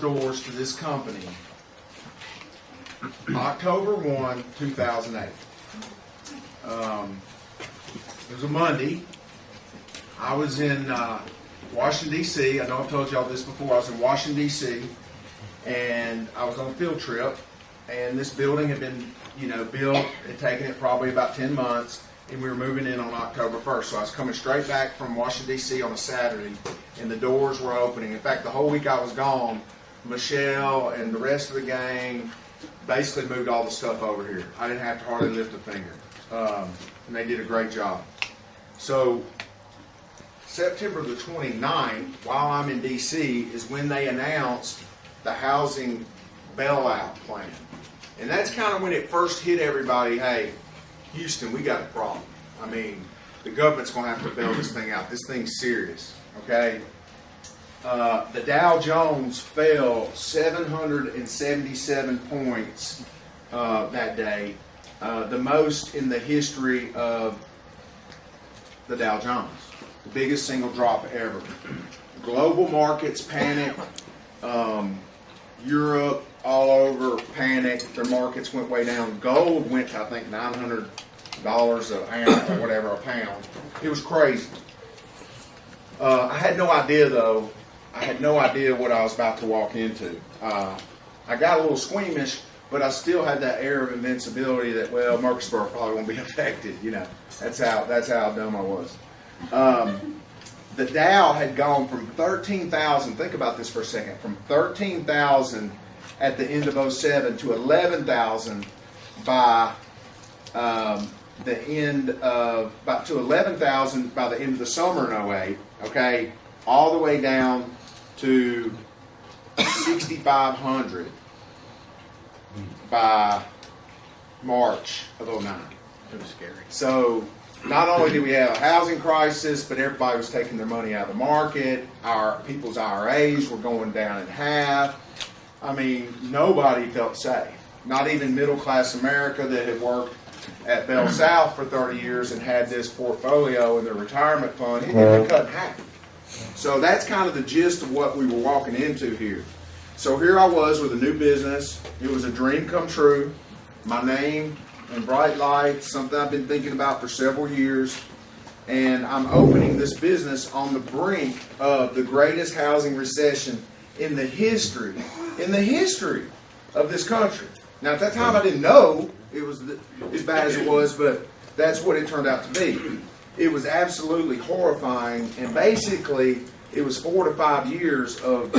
doors to this company October 1, 2008. It was a Monday. I was in Washington, D.C. I know I've told y'all this before. I was in Washington, D.C., and I was on a field trip, and this building had been, built. It had taken it probably about 10 months, and we were moving in on October 1st. So I was coming straight back from Washington, D.C. on a Saturday, and the doors were opening. In fact, the whole week I was gone, Michelle and the rest of the gang basically moved all the stuff over here. I didn't have to hardly lift a finger. And they did a great job. So September the 29th, while I'm in D.C., is when they announced the housing bailout plan. And that's kind of when it first hit everybody, hey, Houston, we got a problem. I mean, the government's going to have to bail this thing out. This thing's serious, okay? The Dow Jones fell 777 points that day, the most in the history of the Dow Jones, the biggest single drop ever. Global markets panicked. Europe, all over, panicked. Their markets went way down. Gold went to, I think, $900 an ounce or whatever, a pound. It was crazy. I had no idea, though. I had no idea what I was about to walk into. I got a little squeamish, but I still had that air of invincibility that, well, Murfreesboro probably won't be affected. That's how dumb I was. The Dow had gone from 13,000. Think about this for a second. From 13,000 at the end of 2007 to 11,000 by the end of 11,000 by the end of the summer in 2008. Okay, all the way down to 6,500 by March of 2009. It was scary. So not only did we have a housing crisis, but everybody was taking their money out of the market. Our people's IRAs were going down in half. I mean, nobody felt safe. Not even middle-class America that had worked at Bell South for 30 years and had this portfolio in their retirement fund. It had been cut in half. So that's kind of the gist of what we were walking into here. So here I was with a new business. It was a dream come true. My name and bright lights, something I've been thinking about for several years. And I'm opening this business on the brink of the greatest housing recession in the history of this country. Now, at that time, I didn't know it was as bad as it was, but that's what it turned out to be. It was absolutely horrifying, and basically, it was 4 to 5 years of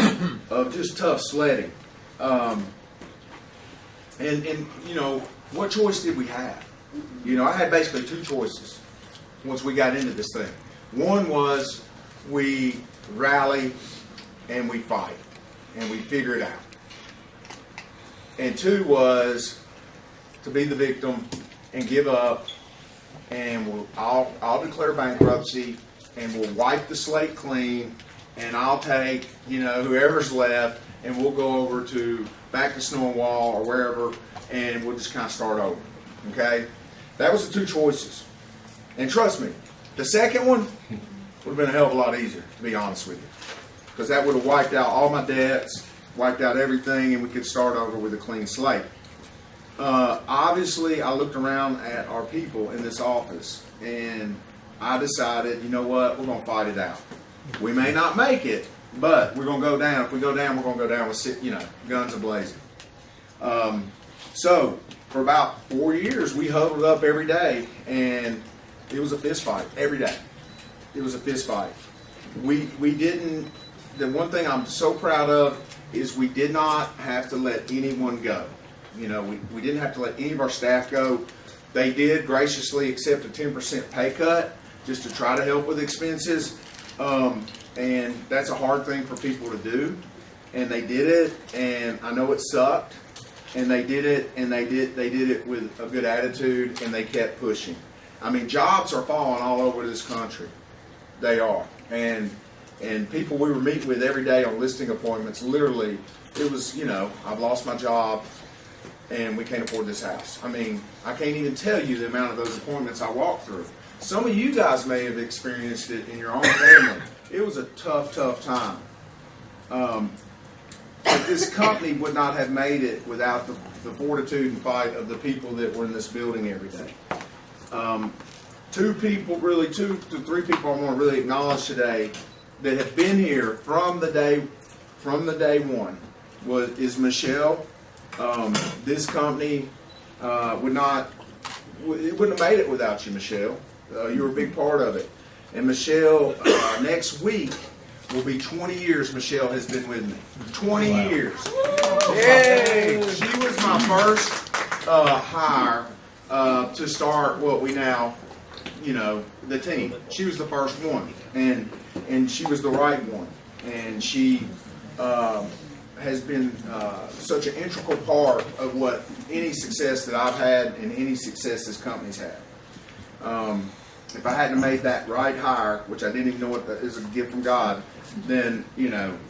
just tough sledding. What choice did we have? I had basically two choices once we got into this thing. One was we rally and we fight and we figure it out. And two was to be the victim and give up, and I'll declare bankruptcy and we'll wipe the slate clean, and I'll take whoever's left and we'll go over to back to Snowwall or wherever, and we'll just kind of start over. Okay? That was the two choices. And trust me, the second one would have been a hell of a lot easier, to be honest with you. Because that would have wiped out all my debts, wiped out everything, and we could start over with a clean slate. Obviously, I looked around at our people in this office, and I decided, you know what, we're going to fight it out. We may not make it, but we're going to go down. If we go down, we're going to go down with, guns a-blazing. So, for about 4 years, we huddled up every day, and it was a fist fight every day. It was a fist fight. We didn't, the one thing I'm so proud of is we did not have to let anyone go. We didn't have to let any of our staff go. They did graciously accept a 10% pay cut just to try to help with expenses. And that's a hard thing for people to do. And they did it, and I know it sucked. And they did it, and they did it with a good attitude, and they kept pushing. I mean, jobs are falling all over this country. They are. And people we were meeting with every day on listing appointments, literally, it was, I've lost my job, and we can't afford this house. I mean, I can't even tell you the amount of those appointments I walked through. Some of you guys may have experienced it in your own family. It was a tough, tough time. The this company would not have made it without the fortitude and fight of the people that were in this building every day. Two to three people I want to really acknowledge today that have been here from the day one is Michelle. This company wouldn't have made it without you, Michelle. You were a big part of it. And Michelle, next week will be 20 years Michelle has been with me. 20 years. Yay! She was my first hire to start what we now, the team. She was the first one. And she was the right one. And she has been such an integral part of what any success that I've had and any success this company's had. If I hadn't made that right hire, which I didn't even know what that is, a gift from God, then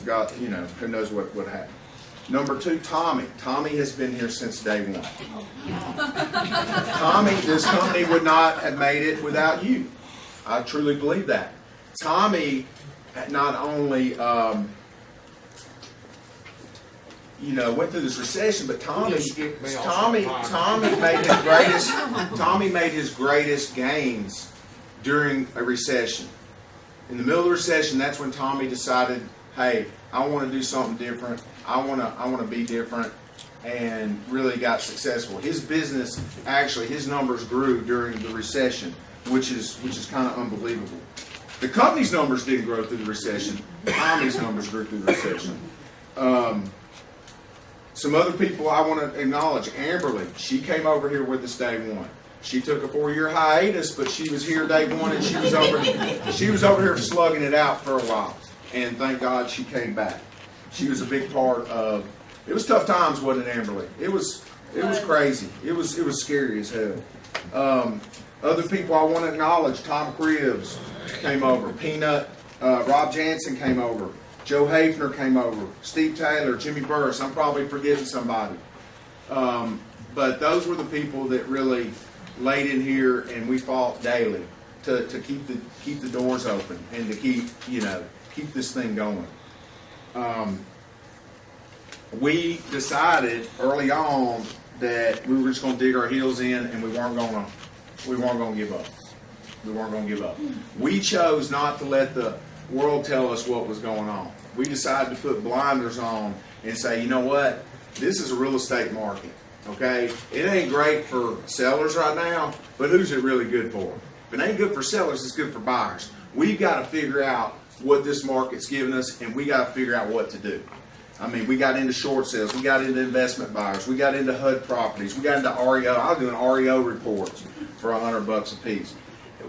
God, who knows what would happen. Number two, Tommy. Tommy has been here since day one. Tommy, this company would not have made it without you. I truly believe that. Tommy not only went through this recession, but Tommy made his greatest gains during a recession. In the middle of the recession, that's when Tommy decided, hey, I want to do something different. I want to be different, and really got successful. His business, actually, his numbers grew during the recession, which is kind of unbelievable. The company's numbers didn't grow through the recession. Tommy's numbers grew through the recession. Some other people I want to acknowledge. Amberly, she came over here with us day one. She took a 4-year hiatus, but she was here day one, and she was over here slugging it out for a while. And thank God she came back. She was a big part of. It was tough times, wasn't it, Amberly? It was crazy. It was scary as hell. Other people I want to acknowledge. Tom Cribbs came over. Peanut. Rob Jansen came over. Joe Hafner came over. Steve Taylor, Jimmy Burris. I'm probably forgetting somebody. But those were the people that really laid in here, and we fought daily to keep the doors open and to keep this thing going. We decided early on that we were just going to dig our heels in, and we weren't going to give up. We weren't going to give up. We chose not to let the world tell us what was going on. We decided to put blinders on and say, you know what? This is a real estate market, okay? It ain't great for sellers right now, but who's it really good for? If it ain't good for sellers, it's good for buyers. We've got to figure out what this market's giving us, and we got to figure out what to do. I mean, we got into short sales, we got into investment buyers, we got into HUD properties, we got into REO. I was doing REO reports for $100 a piece.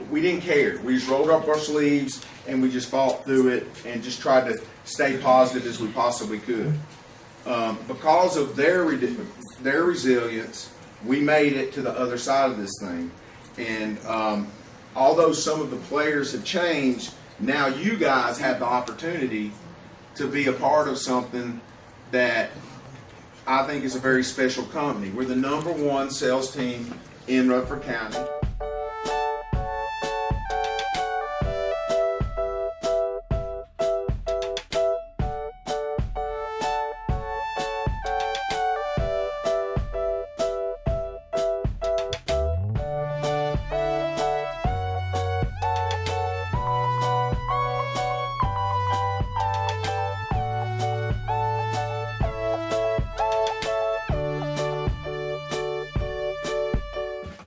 We didn't care. We just rolled up our sleeves and we just fought through it and just tried to stay positive as we possibly could. Because of their resilience, we made it to the other side of this thing. And although some of the players have changed, now you guys have the opportunity to be a part of something that I think is a very special company. We're the #1 sales team in Rutherford County.